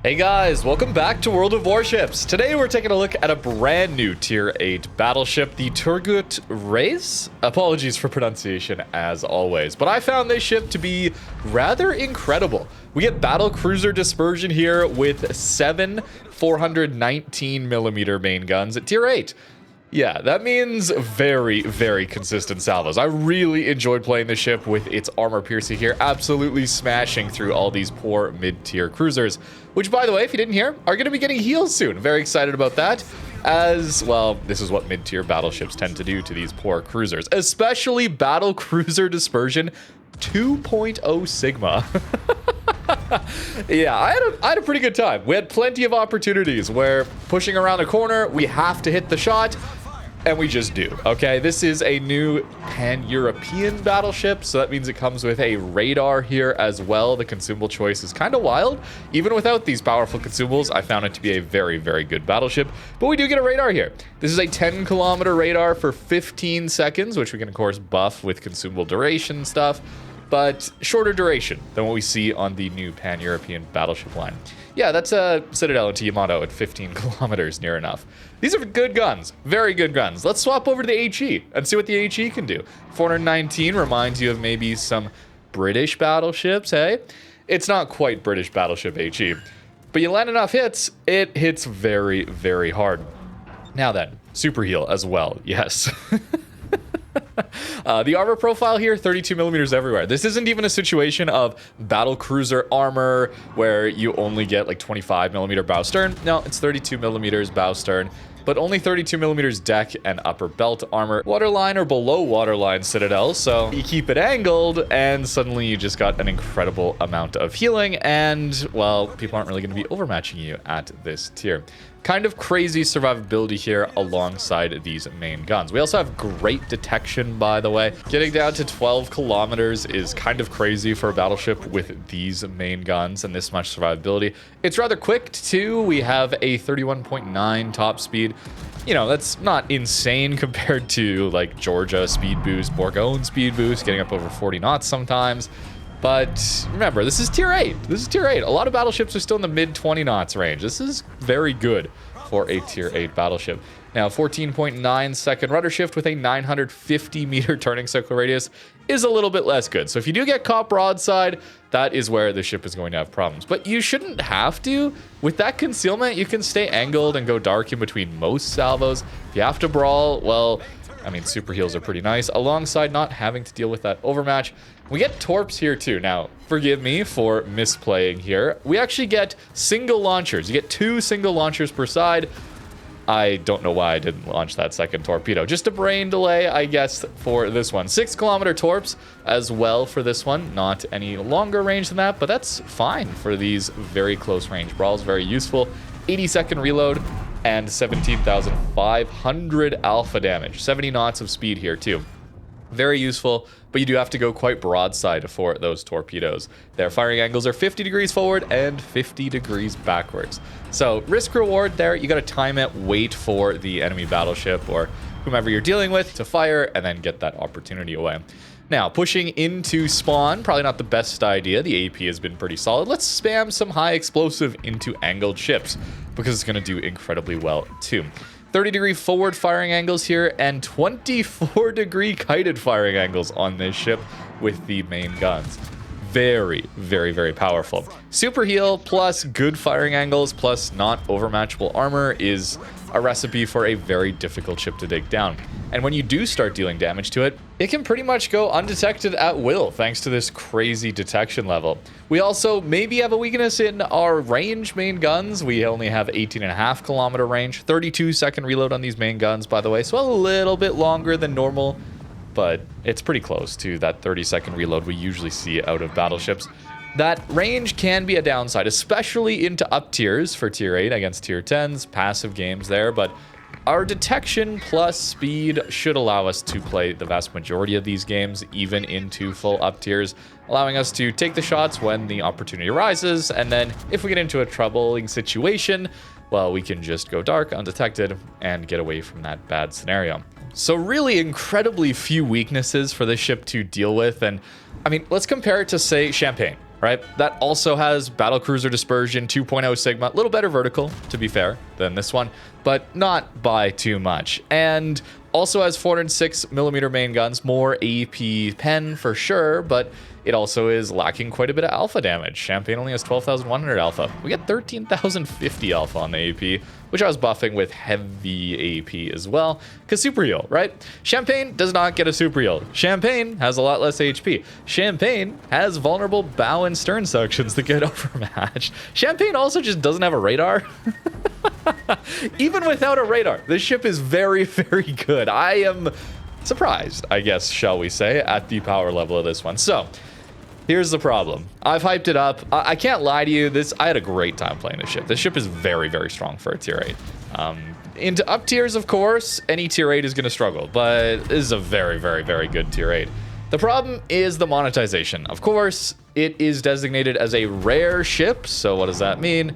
Hey guys, welcome back to World of Warships. Today we're taking a look at a brand new Tier 8 battleship, the Turgut Reis. Apologies for pronunciation as always, but I found this ship to be rather incredible. We get battle cruiser dispersion here with 7 419mm main guns at Tier 8. Yeah, that means very, very consistent salvos. I really enjoyed playing the ship with its armor piercing here, absolutely smashing through all these poor mid-tier cruisers, which, by the way, if you didn't hear, are going to be getting heals soon. Very excited about that, as, well, this is what mid-tier battleships tend to do to these poor cruisers, especially battle cruiser dispersion 2.0 Sigma. Yeah, I had a pretty good time. We had plenty of opportunities where pushing around a corner, we have to hit the shot, and we just do, okay? This is a new pan-European battleship, so that means it comes with a radar here as well. The consumable choice is kind of wild. Even without these powerful consumables, I found it to be a very, very good battleship. But we do get a radar here. This is a 10-kilometer radar for 15 seconds, which we can, of course, buff with consumable duration stuff, but shorter duration than what we see on the new pan-European battleship line. Yeah, that's a Citadel into Yamato at 15 kilometers, near enough. These are good guns, very good guns. Let's swap over to the HE and see what the HE can do. 419 reminds you of maybe some British battleships, hey? It's not quite British battleship HE, but you land enough hits, it hits very, very hard. Now then, super heal as well, yes. The armor profile here, 32mm everywhere. This isn't even a situation of battle cruiser armor where you only get like 25mm bow stern. No, it's 32mm bow stern, but only 32mm deck and upper belt armor. Waterline or below waterline Citadel, so you keep it angled and suddenly you just got an incredible amount of healing and, well, people aren't really going to be overmatching you at this tier. Kind of crazy survivability here alongside these main guns. We also have great detection, by the way. Getting down to 12 kilometers is kind of crazy for a battleship with these main guns and this much survivability. It's rather quick, too. We have a 31.9 top speed. You know, that's not insane compared to, like, Georgia speed boost, Bourgogne speed boost, getting up over 40 knots sometimes. But remember, this is Tier 8. This is Tier 8. A lot of battleships are still in the mid-20 knots range. This is very good for a Tier 8 battleship. Now, 14.9 second rudder shift with a 950-meter turning circle radius is a little bit less good. So if you do get caught broadside, that is where the ship is going to have problems. But you shouldn't have to. With that concealment, you can stay angled and go dark in between most salvos. If you have to brawl, well, I mean, super heals are pretty nice, alongside not having to deal with that overmatch. We get torps here too. Now, forgive me for misplaying here. We actually get single launchers. You get 2 single launchers per side. I don't know why I didn't launch that second torpedo. Just a brain delay, I guess, for this one. 6-kilometer torps as well for this one. Not any longer range than that, but that's fine for these very close range brawls. Very useful. 80-second reload and 17,500 alpha damage. 70 knots of speed here too. Very useful, but you do have to go quite broadside for those torpedoes. Their firing angles are 50 degrees forward and 50 degrees backwards. So risk reward there, you got to time it, wait for the enemy battleship or whomever you're dealing with to fire and then get that opportunity away. Now, pushing into spawn, probably not the best idea. The AP has been pretty solid. Let's spam some high explosive into angled ships because it's going to do incredibly well too. 30-degree forward firing angles here and 24-degree kited firing angles on this ship with the main guns. Very, very, very powerful. Super heal plus good firing angles plus not overmatchable armor is a recipe for a very difficult ship to take down. And when you do start dealing damage to it, it can pretty much go undetected at will thanks to this crazy detection level. We also maybe have a weakness in our range main guns. We only have 18.5 kilometer range, 32-second reload on these main guns, by the way, so a little bit longer than normal, but it's pretty close to that 30-second reload we usually see out of battleships. That range can be a downside, especially into up tiers for Tier 8 against Tier 10s, passive games there, but our detection plus speed should allow us to play the vast majority of these games, even into full up tiers, allowing us to take the shots when the opportunity arises, and then if we get into a troubling situation, well, we can just go dark, undetected, and get away from that bad scenario. So really incredibly few weaknesses for this ship to deal with, and I mean, let's compare it to, say, Champagne. right? That also has battlecruiser dispersion 2.0 Sigma, a little better vertical, to be fair, than this one, but not by too much. And also has 406 millimeter main guns, more AP pen for sure, but it also is lacking quite a bit of alpha damage. Champagne only has 12,100 alpha. We get 13,050 alpha on the AP, which I was buffing with heavy AP as well, because super heal, right? Champagne does not get a super heal. Champagne has a lot less HP. Champagne has vulnerable bow and stern sections that get overmatched. Champagne also just doesn't have a radar. Even without a radar, this ship is very, very good. I am surprised, I guess, shall we say, at the power level of this one. So here's the problem. I've hyped it up. I can't lie to you. I had a great time playing this ship. This ship is very, very strong for a tier 8. Into up tiers, of course, any tier 8 is going to struggle, but this is a very, very, very good tier 8. The problem is the monetization. Of course, it is designated as a rare ship. So what does that mean?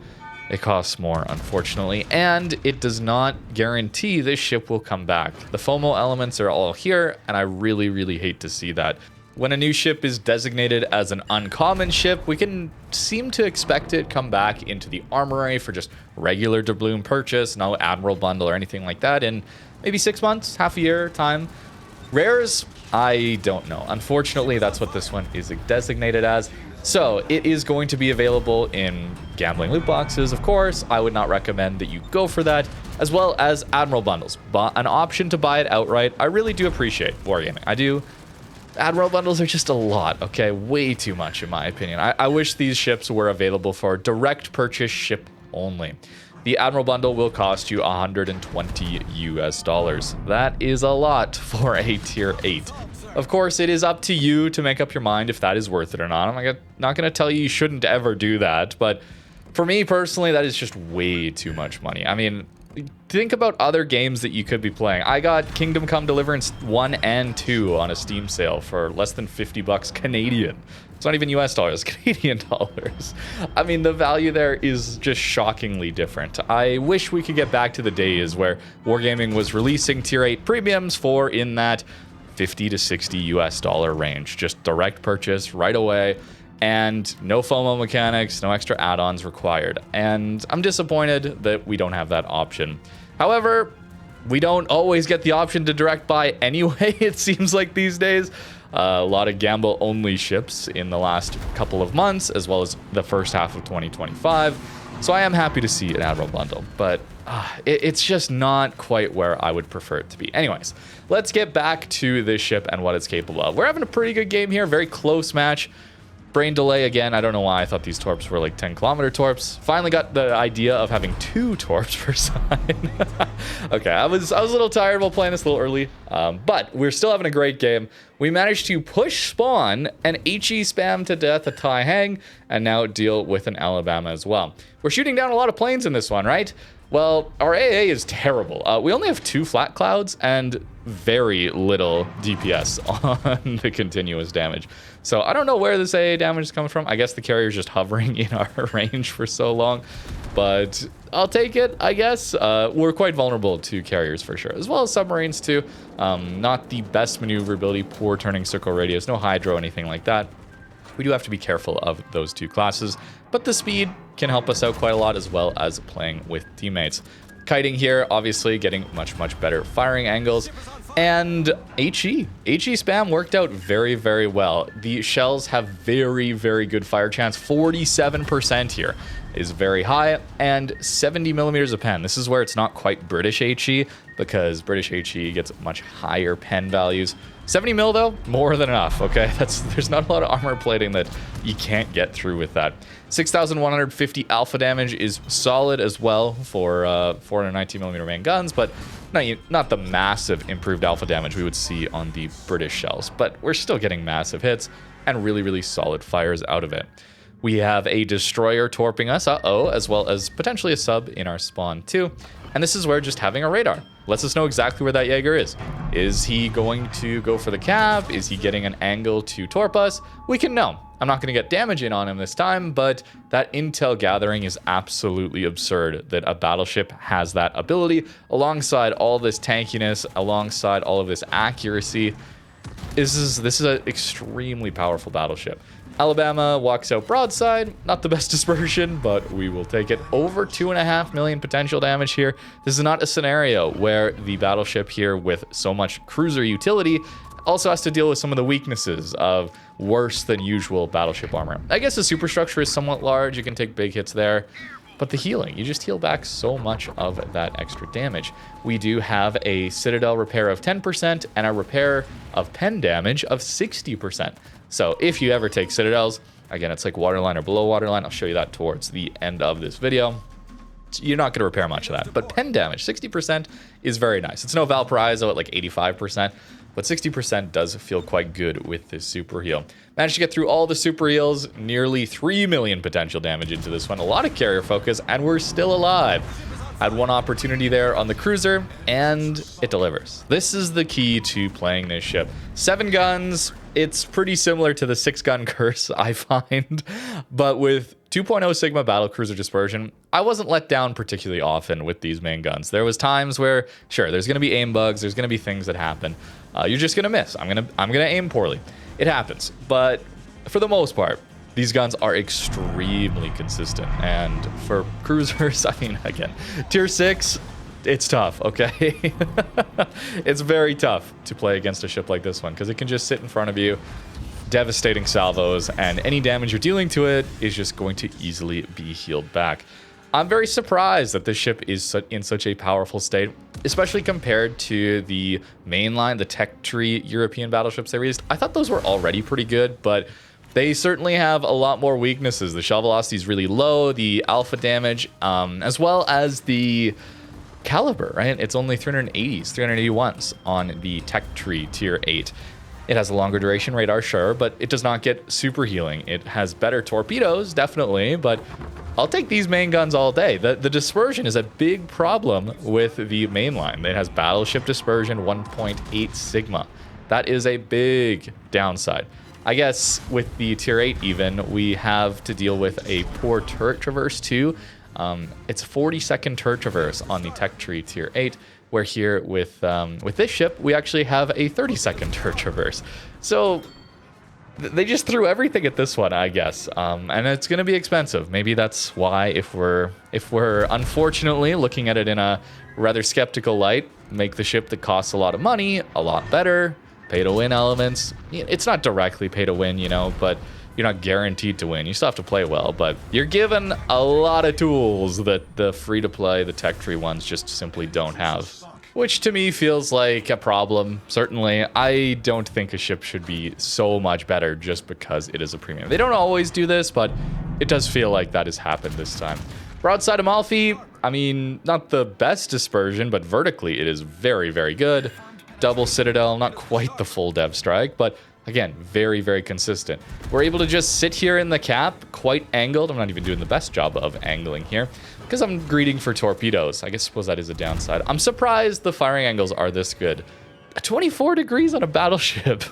It costs more, unfortunately, and it does not guarantee this ship will come back. The FOMO elements are all here, and I really, really hate to see that. When a new ship is designated as an uncommon ship, we can seem to expect it come back into the armory for just regular doubloon purchase, no admiral bundle or anything like that in maybe 6 months, half a year time. Rares, I don't know. Unfortunately, that's what this one is designated as. So it is going to be available in gambling loot boxes, of course. I would not recommend that you go for that, as well as admiral bundles. But an option to buy it outright, I really do appreciate wargaming. I do. Admiral bundles are just a lot, okay? Way too much, in my opinion. I wish these ships were available for direct purchase ship only. The Admiral bundle will cost you $120 US. That is a lot for a tier 8. Of course, it is up to you to make up your mind if that is worth it or not. I'm not going to tell you should not ever do that, but for me personally, that is just way too much money. I mean, think about other games that you could be playing. I got Kingdom Come Deliverance 1 and 2 on a Steam sale for less than $50 Canadian. It's not even US dollars, Canadian dollars. I mean, the value there is just shockingly different. I wish we could get back to the days where Wargaming was releasing tier 8 premiums for in that $50 to $60 US range. Just direct purchase right away. And no FOMO mechanics, no extra add-ons required. And I'm disappointed that we don't have that option. However, we don't always get the option to direct buy anyway, it seems like these days. A lot of gamble-only ships in the last couple of months, as well as the first half of 2025. So I am happy to see an Admiral bundle, but it's just not quite where I would prefer it to be. Anyways, let's get back to this ship and what it's capable of. We're having a pretty good game here, very close match. Brain delay again. I don't know why I thought these torps were like 10-kilometer torps. Finally got the idea of having 2 torps per side. Okay, I was a little tired while playing this a little early, but we're still having a great game. We managed to push spawn and HE spam to death a Tai Hang, and now deal with an Alabama as well. We're shooting down a lot of planes in this one, right? Well, our AA is terrible. We only have 2 flat clouds and very little DPS on the continuous damage. So I don't know where this AA damage is coming from. I guess the carrier's just hovering in our range for so long, but I'll take it, I guess. We're quite vulnerable to carriers for sure, as well as submarines too. Not the best maneuverability, poor turning circle radius, no hydro, anything like that. We do have to be careful of those 2 classes, but the speed can help us out quite a lot, as well as playing with teammates. Kiting here, obviously getting much, much better firing angles. And HE spam worked out very, very well. The shells have very, very good fire chance. 47% here is very high, and 70 millimeters of pen. This is where it's not quite British HE, because British HE gets much higher pen values. 70 mil though, more than enough, okay? There's not a lot of armor plating that you can't get through with that. 6,150 alpha damage is solid as well for 419 millimeter main guns, but not the massive improved alpha damage we would see on the British shells, but we're still getting massive hits and really, really solid fires out of it. We have a destroyer torping us, as well as potentially a sub in our spawn too. And this is where just having a radar lets us know exactly where that Jaeger is. Is he going to go for the cap? Is he getting an angle to torp us? We can know. I'm not going to get damage in on him this time, but that intel gathering is absolutely absurd that a battleship has that ability alongside all this tankiness, alongside all of this accuracy. This is an extremely powerful battleship. Alabama walks out broadside. Not the best dispersion, but we will take it. Over 2.5 million potential damage here. This is not a scenario where the battleship here with so much cruiser utility also has to deal with some of the weaknesses of worse than usual battleship armor. I guess the superstructure is somewhat large. You can take big hits there. But the healing, you just heal back so much of that extra damage. We do have a Citadel repair of 10% and a repair of pen damage of 60%. So if you ever take Citadels, again, it's like waterline or below waterline. I'll show you that towards the end of this video. You're not going to repair much of that. But pen damage, 60% is very nice. It's no Valparaiso at like 85%. But 60% does feel quite good with this super heal. Managed to get through all the super heals, nearly 3 million potential damage into this one. A lot of carrier focus, and we're still alive. Had one opportunity there on the cruiser, and it delivers. This is the key to playing this ship. 7 guns, it's pretty similar to the 6-gun curse, I find. But with 2.0 Sigma battlecruiser dispersion, I wasn't let down particularly often with these main guns. There was times where, sure, there's going to be aim bugs, there's going to be things that happen. You're just going to miss. I'm gonna aim poorly. It happens. But for the most part, these guns are extremely consistent. And for cruisers, I mean, again, tier 6, it's tough, okay? It's very tough to play against a ship like this one because it can just sit in front of you, devastating salvos, and any damage you're dealing to it is just going to easily be healed back. I'm very surprised that this ship is in such a powerful state, especially compared to the mainline, the tech tree European battleships they released. I thought those were already pretty good, but they certainly have a lot more weaknesses. The shell velocity is really low, the alpha damage, as well as the caliber, right? It's only 380s, 381s on the tech tree tier 8. It has a longer duration radar, sure, but it does not get super healing. It has better torpedoes, definitely, but I'll take these main guns all day. The dispersion is a big problem with the mainline. It has battleship dispersion 1.8 Sigma. That is a big downside. I guess with the tier 8 even, we have to deal with a poor turret traverse too. It's 40-second turret traverse on the tech tree tier 8, where here with this ship, we actually have a 30-second turret traverse. So they just threw everything at this one, I guess, and it's going to be expensive. Maybe that's why, if we're unfortunately looking at it in a rather skeptical light, make the ship that costs a lot of money a lot better, pay-to-win elements. It's not directly pay-to-win, you know, but you're not guaranteed to win. You still have to play well, but you're given a lot of tools that the free-to-play, the tech tree ones just simply don't have. Which to me feels like a problem. Certainly, I don't think a ship should be so much better just because it is a premium. They don't always do this, but it does feel like that has happened this time. Broadside Amalfi, I mean, not the best dispersion, but vertically it is very, very good. Double Citadel, not quite the full dev strike, but again, very, very consistent. We're able to just sit here in the cap, quite angled. I'm not even doing the best job of angling here because I'm greeting for torpedoes. I suppose that is a downside. I'm surprised the firing angles are this good. 24 degrees on a battleship.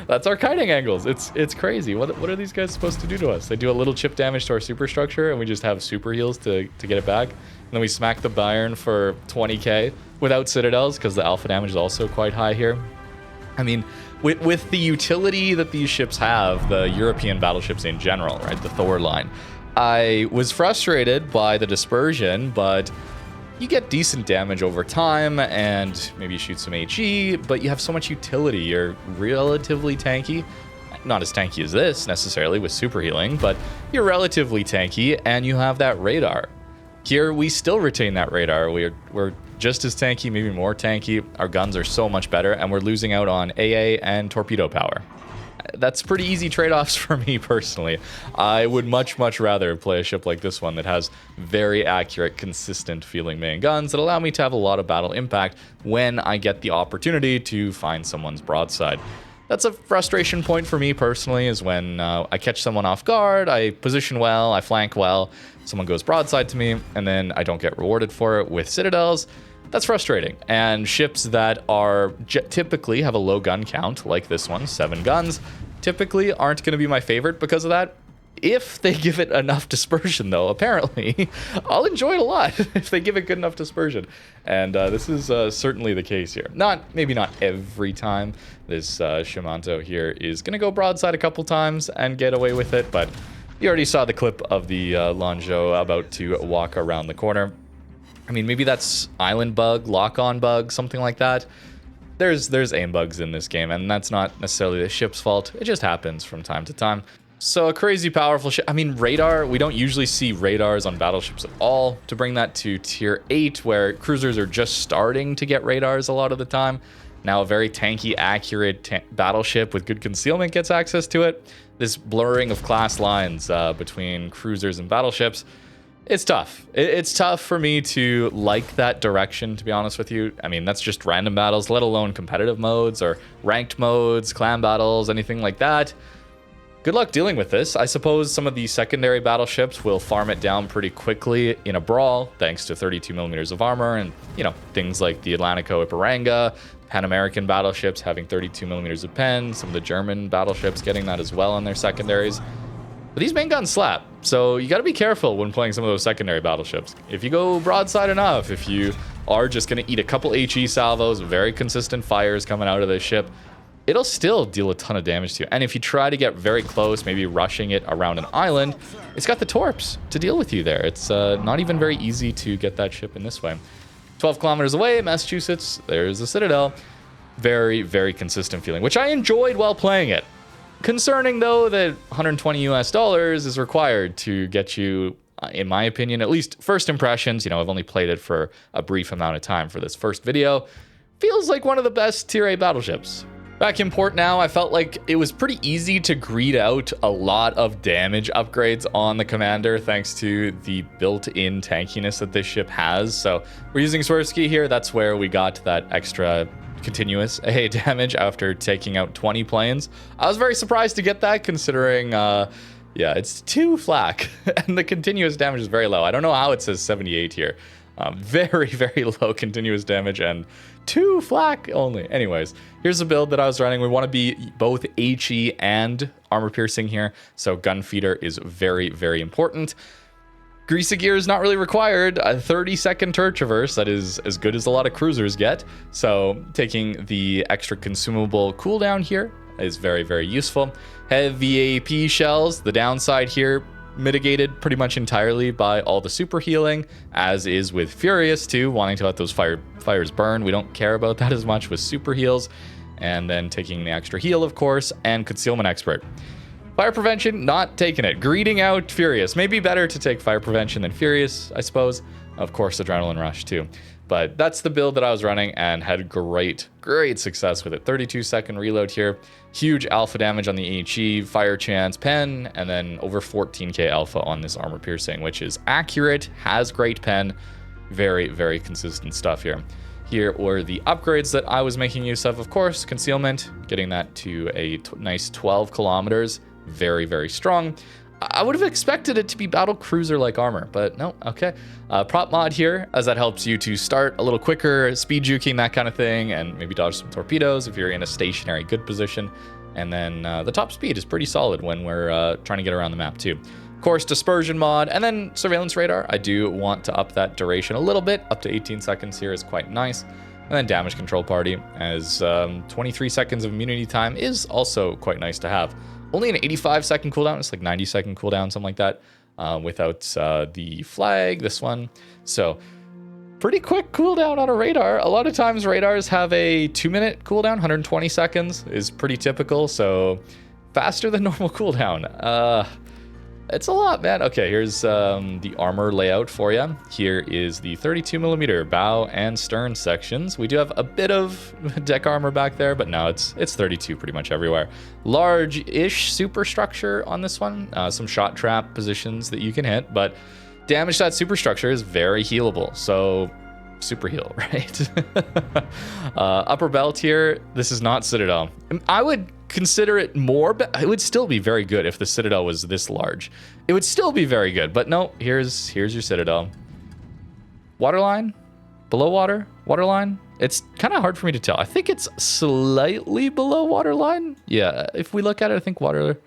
That's our kiting angles. It's crazy. What are these guys supposed to do to us? They do a little chip damage to our superstructure and we just have super heals to get it back. And then we smack the Bayern for 20k without citadels because the alpha damage is also quite high here. I mean, with the utility that these ships have, the European battleships in general, right, the Thor line, I was frustrated by the dispersion, but you get decent damage over time, and maybe you shoot some HE, but you have so much utility. You're relatively tanky. Not as tanky as this, necessarily, with super healing, but you're relatively tanky, and you have that radar. Here, we still retain that radar. We're just as tanky, maybe more tanky. Our guns are so much better, and we're losing out on AA and torpedo power. That's pretty easy trade-offs for me personally. I would much rather play a ship like this one that has very accurate, consistent feeling main guns that allow me to have a lot of battle impact when I get the opportunity to find someone's broadside. That's a frustration point for me personally, is when I catch someone off guard, I position well, I flank well, someone goes broadside to me, and then I don't get rewarded for it with citadels. That's frustrating. And ships that are typically have a low gun count, like this one, 7 guns, typically aren't going to be my favorite because of that. If they give it enough dispersion, though, apparently, I'll enjoy it a lot if they give it good enough dispersion. And this is certainly the case here. Maybe not every time. This Shimanto here is going to go broadside a couple times and get away with it, but you already saw the clip of the Lanzhou about to walk around the corner. I mean, maybe that's island bug, lock-on bug, something like that. There's aim bugs in this game, and that's not necessarily the ship's fault. It just happens from time to time. So a crazy powerful ship. I mean, radar, we don't usually see radars on battleships at all. To bring that to tier 8, where cruisers are just starting to get radars a lot of the time. Now a very tanky, accurate battleship with good concealment gets access to it. This blurring of class lines between cruisers and battleships, it's tough. It's tough for me to like that direction, to be honest with you. I mean, that's just random battles, let alone competitive modes or ranked modes, clan battles, anything like that. Good luck dealing with this. I suppose some of the secondary battleships will farm it down pretty quickly in a brawl, thanks to 32 millimeters of armor and, you know, things like the Atlantico Ipiranga, Pan-American battleships having 32 millimeters of pen, some of the German battleships getting that as well on their secondaries. But these main guns slap, so you got to be careful when playing some of those secondary battleships. If you go broadside enough, if you are just going to eat a couple HE salvos, very consistent fires coming out of this ship, it'll still deal a ton of damage to you. And if you try to get very close, maybe rushing it around an island, it's got the torps to deal with you there. It's not even very easy to get that ship in this way. 12 kilometers away, Massachusetts, there's the Citadel. Very, very consistent feeling, which I enjoyed while playing it. Concerning, though, that $120 US is required to get you, in my opinion, at least first impressions. You know, I've only played it for a brief amount of time for this first video. Feels like one of the best tier 8 battleships. Back in port now, I felt like it was pretty easy to greed out a lot of damage upgrades on the commander thanks to the built-in tankiness that this ship has. So we're using Swirsky here. That's where we got that extra continuous AA damage after taking out 20 planes. I was very surprised to get that considering, yeah, it's 2 flak and the continuous damage is very low. I don't know how it says 78 here. Very, very low continuous damage and 2 flak only. Anyways, here's the build that I was running. We want to be both HE and armor piercing here, so gun feeder is very, very important. Greasy gear is not really required. A 30-second turret traverse, that is as good as a lot of cruisers get. So taking the extra consumable cooldown here is very, very useful. Heavy AP shells, the downside here, mitigated pretty much entirely by all the super healing, as is with Furious too, wanting to let those fires burn. We don't care about that as much with super heals. And then taking the extra heal, of course, and Concealment Expert. Fire Prevention, not taking it. Greeting out Furious. Maybe better to take Fire Prevention than Furious, I suppose. Of course, Adrenaline Rush too. But that's the build that I was running and had great success with it. 32-second reload here. Huge alpha damage on the HE, fire chance, pen, and then over 14k alpha on this armor piercing, which is accurate, has great pen. Very, very consistent stuff here. Here were the upgrades that I was making use of course, concealment, getting that to a nice 12 kilometers. Very, very strong. I would have expected it to be battle cruiser like armor, but no, okay. Prop mod here, as that helps you to start a little quicker, speed juking, that kind of thing, and maybe dodge some torpedoes if you're in a stationary good position. And then the top speed is pretty solid when we're trying to get around the map too. Of course, dispersion mod, and then surveillance radar. I do want to up that duration a little bit. Up to 18 seconds here is quite nice. And then damage control party, as 23 seconds of immunity time is also quite nice to have. Only an 85-second cooldown. It's like 90-second cooldown, something like that, without the flag, this one. So pretty quick cooldown on a radar. A lot of times radars have a 2-minute cooldown. 120 seconds is pretty typical, so faster than normal cooldown. It's a lot, man. Okay, here's the armor layout for you. Here is the 32 millimeter bow and stern sections. We do have a bit of deck armor back there, but no, it's 32 pretty much everywhere. Large-ish superstructure on this one. Some shot trap positions that you can hit, but damage that superstructure is very healable. So super heal, right? Upper belt here. This is not Citadel. I would consider it more, but it would still be very good if the Citadel was this large. It would still be very good, but no, here's your Citadel. Waterline? Below waterline? It's kind of hard for me to tell. I think it's slightly below waterline. Yeah, if we look at it, I think the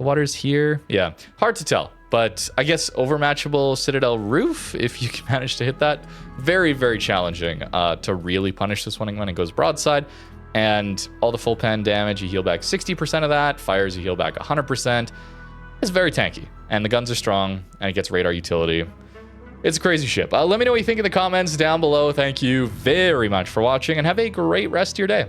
The water's here. Yeah, hard to tell. But I guess overmatchable Citadel roof, if you can manage to hit that. Very, very challenging to really punish this one when it goes broadside. And all the full pen damage, you heal back 60% of that. Fires, you heal back 100%. It's very tanky. And the guns are strong, and it gets radar utility. It's a crazy ship. Let me know what you think in the comments down below. Thank you very much for watching, and have a great rest of your day.